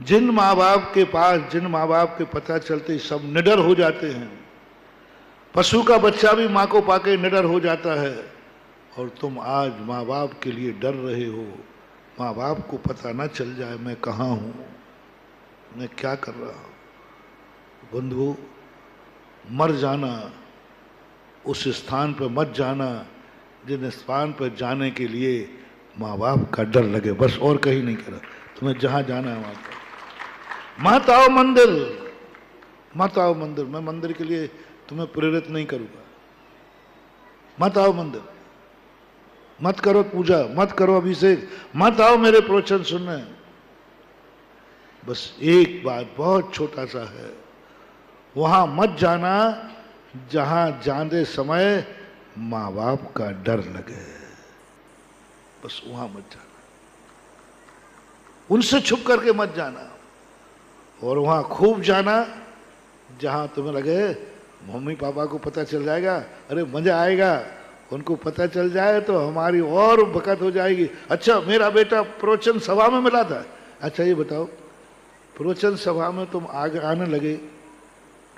जिन माँ बाप के पास, जिन माँ बाप के पता चलते सब निडर हो जाते हैं, पशु का बच्चा भी माँ को पाके निडर हो जाता है, और तुम आज माँ बाप के लिए डर रहे हो। माँ बाप को पता ना चल जाए मैं कहाँ हूं, मैं क्या कर रहा हूं। बंधुओं, मर जाना, उस स्थान पर मत जाना जिन स्थान पर जाने के लिए माँ बाप का डर लगे, बस और कहीं नहीं करा। तुम्हें जहां जाना है वहां पर मत आओ मंदिर, मत आओ मंदिर। मैं मंदिर के लिए तुम्हें प्रेरित नहीं करूंगा। मत आओ मंदिर, मत करो पूजा, मत करो अभिषेक, मत आओ मेरे प्रवचन सुनने। बस एक बात बहुत छोटा सा है, वहां मत जाना जहां जाने समय मां बाप का डर लगे। बस वहां मत जाना, उनसे छुप करके मत जाना। और वहां खूब जाना जहां तुम्हें लगे मम्मी पापा को पता चल जाएगा, अरे मजा आएगा, उनको पता चल जाए तो हमारी और बकत हो जाएगी। अच्छा मेरा बेटा प्रवचन सभा में मिला था। अच्छा ये बताओ, प्रवचन सभा में तुम आगे आने लगे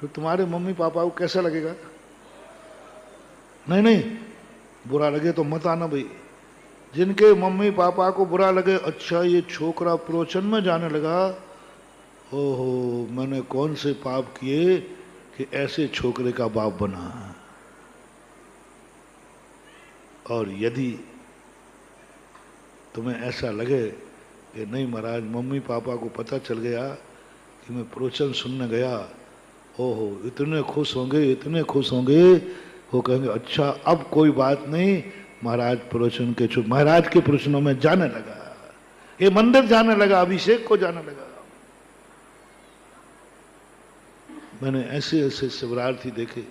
तो तुम्हारे मम्मी पापा को कैसा लगेगा? नहीं नहीं, बुरा लगे तो मत आना भाई। जिनके मम्मी पापा को बुरा लगे, अच्छा ये छोकरा प्रवचन में जाने लगा, ओहो मैंने कौन से पाप किए कि ऐसे छोकरे का बाप बना। और यदि तुम्हें ऐसा लगे कि नहीं महाराज मम्मी पापा को पता चल गया कि मैं प्रवचन सुनने गया, ओहो इतने खुश होंगे, इतने खुश होंगे, वो कहेंगे अच्छा अब कोई बात नहीं, महाराज प्रवचन के महाराज के प्रवचनों में जाने लगा, ये मंदिर जाने लगा, अभिषेक को जाने लगा। मैंने ऐसे ऐसे शिवरार्थी देखे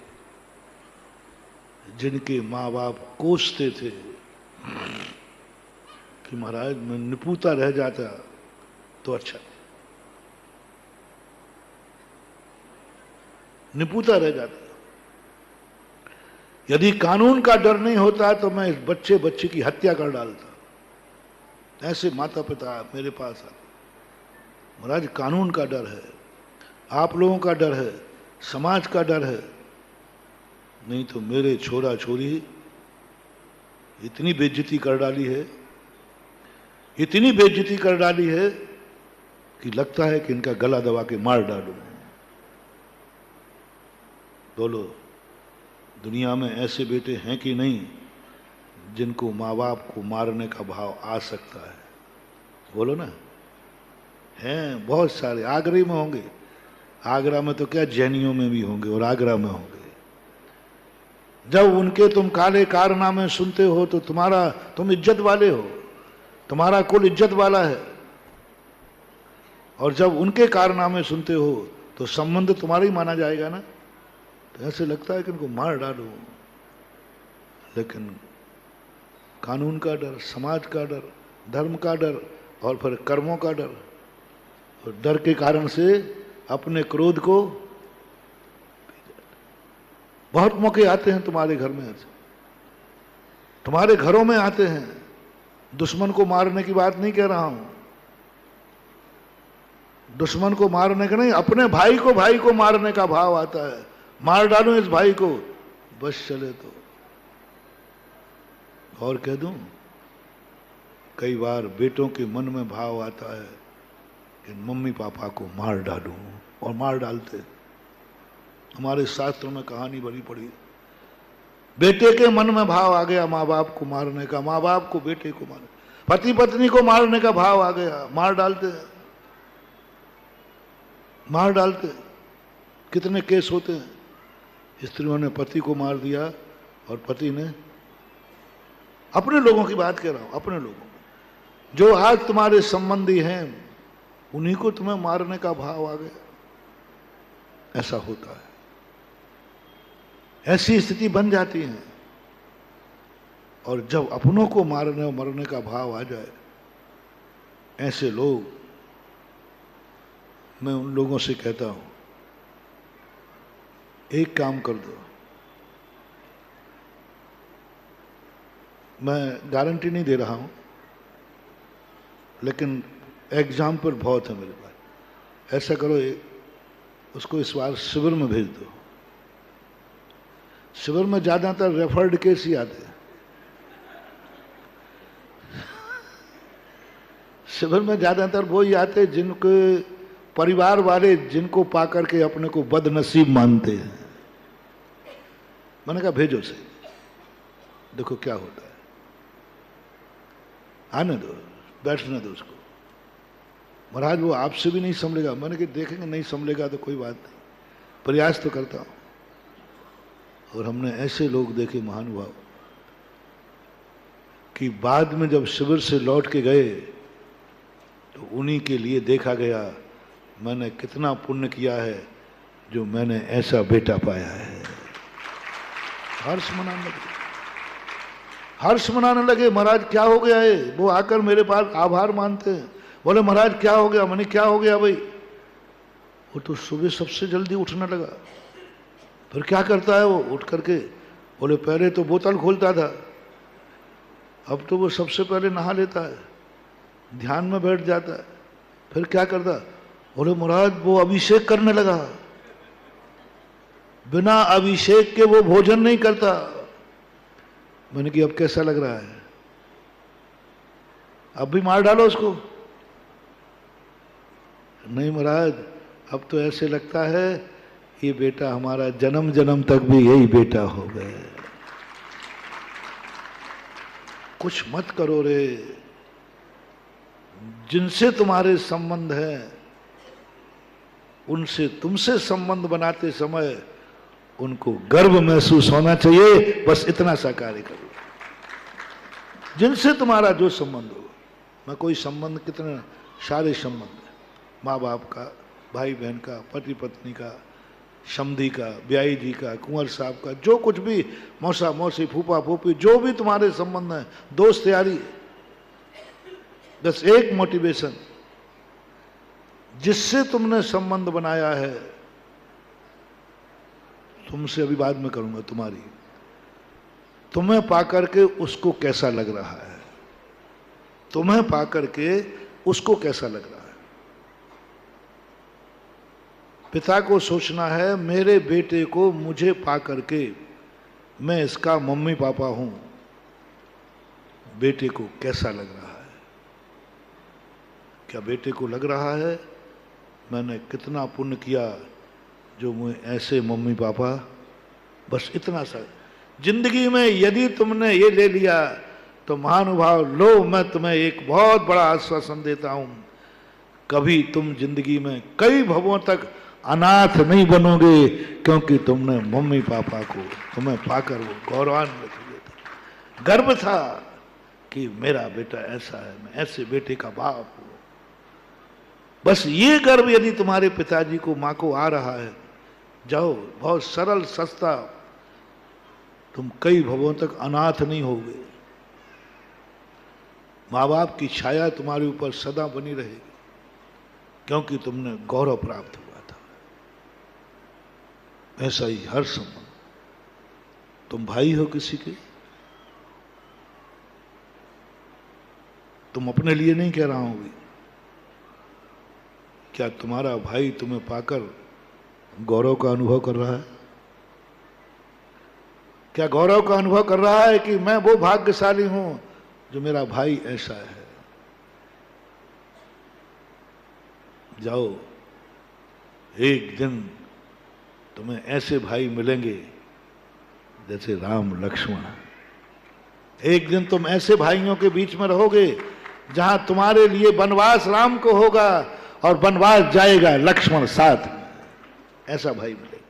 जिनके माँ बाप कोसते थे कि महाराज मैं निपुता रह जाता तो अच्छा, निपुता रह जाता। यदि कानून का डर नहीं होता तो मैं इस बच्चे बच्चे की हत्या कर डालता। ऐसे माता पिता मेरे पास आते, महाराज कानून का डर है, आप लोगों का डर है, समाज का डर है, नहीं तो मेरे छोरा छोरी इतनी बेइज्जती कर डाली है, इतनी बेइज्जती कर डाली है कि लगता है कि इनका गला दबा के मार डालूं। बोलो दुनिया में ऐसे बेटे हैं कि नहीं जिनको माँ बाप को मारने का भाव आ सकता है? बोलो ना, हैं बहुत सारे। आगरा में होंगे, आगरा में तो क्या जैनियों में भी होंगे और आगरा में होंगे। जब उनके तुम काले कारनामे सुनते हो तो तुम इज्जत वाले हो, तुम्हारा कुल इज्जत वाला है, और जब उनके कारनामे सुनते हो तो संबंध तुम्हारा ही माना जाएगा ना। तो ऐसे लगता है कि इनको मार डालो, लेकिन कानून का डर, समाज का डर, धर्म का डर और फिर कर्मों का डर, और डर के कारण से अपने क्रोध को, बहुत मौके आते हैं तुम्हारे घर में, तुम्हारे घरों में आते हैं। दुश्मन को मारने की बात नहीं कह रहा हूं, दुश्मन को मारने का नहीं, अपने भाई को मारने का भाव आता है। मार डालूं इस भाई को, बस चले तो। और कह दूं, कई बार बेटों के मन में भाव आता है कि मम्मी पापा को मार डालूं, और मार डालते। हमारे शास्त्रों में कहानी बड़ी पड़ी, बेटे के मन में भाव आ गया माँ बाप को मारने का, माँ बाप को बेटे को मारने, पति पत्नी को मारने का भाव आ गया, मार डालते, मार डालते। कितने केस होते हैं, स्त्रियों ने पति को मार दिया और पति ने, अपने लोगों की बात कर रहा हूं, अपने लोगों जो आज तुम्हारे संबंधी हैं उन्हीं को तुम्हें मारने का भाव आ गया। ऐसा होता है, ऐसी स्थिति बन जाती है। और जब अपनों को मारने और मरने का भाव आ जाए, ऐसे लोग, मैं उन लोगों से कहता हूं एक काम कर दो, मैं गारंटी नहीं दे रहा हूं लेकिन एग्जाम्पल बहुत है मेरे पास। ऐसा करो, उसको इस बार शिविर में भेज दो। शिविर में ज्यादातर रेफर्ड केस ही आते हैं। शिविर में ज्यादातर वो ही आते जिनके परिवार वाले जिनको पाकर के अपने को बदनसीब मानते हैं। मैंने कहा भेजो से, देखो क्या होता है, आने दो, बैठने दो उसको। महाराज वो आपसे भी नहीं संभलेगा। मैंने कहा देखेंगे, नहीं संभलेगा तो कोई बात नहीं, प्रयास तो करता हूं। और हमने ऐसे लोग देखे महानुभाव कि बाद में जब शिविर से लौट के गए तो उन्हीं के लिए देखा गया मैंने कितना पुण्य किया है जो मैंने ऐसा बेटा पाया है। हर्ष मनाने लगे, हर्ष मनाने लगे। महाराज क्या हो गया है? वो आकर मेरे पास आभार मानते हैं। बोले महाराज क्या हो गया? मैंने क्या हो गया भाई? वो तो सुबह सबसे जल्दी उठने लगा। फिर क्या करता है वो उठ करके? बोले पहले तो बोतल खोलता था, अब तो वो सबसे पहले नहा लेता है, ध्यान में बैठ जाता है। फिर क्या करता? बोले महाराज वो अभिषेक करने लगा, बिना अभिषेक के वो भोजन नहीं करता। मैंने कहा अब कैसा लग रहा है? अब भी मार डालो उसको। नहीं महाराज अब तो ऐसे लगता है ये बेटा हमारा जन्म जन्म तक भी यही बेटा हो गए। कुछ मत करो रे, जिनसे तुम्हारे संबंध है उनसे तुमसे संबंध बनाते समय उनको गर्व महसूस होना चाहिए। बस इतना सा कार्य करो। जिनसे तुम्हारा जो संबंध हो, मैं कोई संबंध कितने सारे संबंध, माँ बाप का, भाई बहन का, पति पत्नी का, समधी का, ब्याई जी का, कुंवर साहब का, जो कुछ भी, मौसा मौसी, फूफा फूफी, जो भी तुम्हारे संबंध है, दोस्त यारी, बस एक मोटिवेशन, जिससे तुमने संबंध बनाया है, तुमसे अभी बाद में करूंगा, तुम्हें पाकर के उसको कैसा लग रहा है, तुम्हें पाकर के उसको कैसा लग रहा है। पिता को सोचना है मेरे बेटे को मुझे पाकर के मैं इसका मम्मी पापा हूं, बेटे को कैसा लग रहा है। क्या बेटे को लग रहा है मैंने कितना पुण्य किया जो मुझे ऐसे मम्मी पापा। बस इतना सा जिंदगी में यदि तुमने ये ले लिया तो महानुभाव लो, मैं तुम्हें एक बहुत बड़ा आश्वासन देता हूं, कभी तुम जिंदगी में कई भवों तक अनाथ नहीं बनोगे, क्योंकि तुमने मम्मी पापा को तुम्हें पाकर वो गौरवान्वित हुए थे। गर्व था कि मेरा बेटा ऐसा है, मैं ऐसे बेटे का बाप हूं। बस ये गर्व यदि तुम्हारे पिताजी को, माँ को आ रहा है, जाओ, बहुत सरल सस्ता, तुम कई भवों तक अनाथ नहीं होगे। माँ बाप की छाया तुम्हारे ऊपर सदा बनी रहेगी, क्योंकि तुमने गौरव प्राप्त हुआ था। ऐसा ही हर संबंध, तुम भाई हो किसी के, तुम अपने लिए नहीं कह रहा हूं भी, क्या तुम्हारा भाई तुम्हें पाकर गौरव का अनुभव कर रहा है? क्या गौरव का अनुभव कर रहा है कि मैं वो भाग्यशाली हूं जो मेरा भाई ऐसा है? जाओ, एक दिन तुम्हें ऐसे भाई मिलेंगे जैसे राम लक्ष्मण। एक दिन तुम ऐसे भाइयों के बीच में रहोगे जहां तुम्हारे लिए वनवास राम को होगा और वनवास जाएगा लक्ष्मण साथ में। ऐसा भाई मिलेगा।